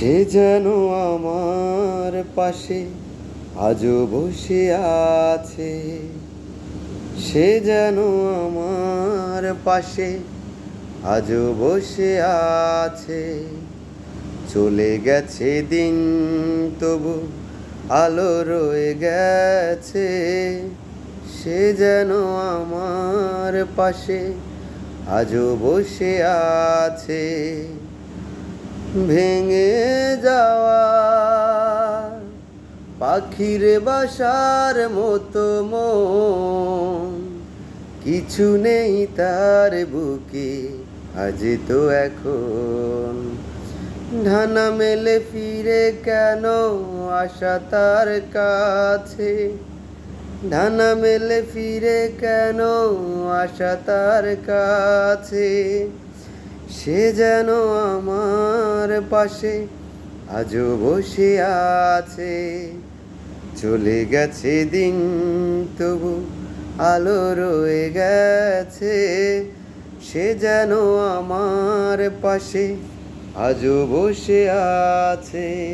সে যেন আমার পাশে আজও বসে আছে। সে যেন আমার পাশে আজও বসে আছে। চলে গেছে দিন তবু আলো রয়ে গেছে। সে যেন আমার পাশে আজও বসে আছে। ভেঙে যাওয়া পাখির বাসার মতো মন, কিছু নেই তার বুকে আজ তো এখন। ডানা মেলে ফিরে কেন আসা তার কাছে, ডানা মেলে ফিরে কেন আসা তার কাছে। সে যেন আমার পাশে আজও বসে আছে। চলে গেছে দিন তবু আলো রয়ে গেছে। সে যেন আমার পাশে আজও বসে আছে।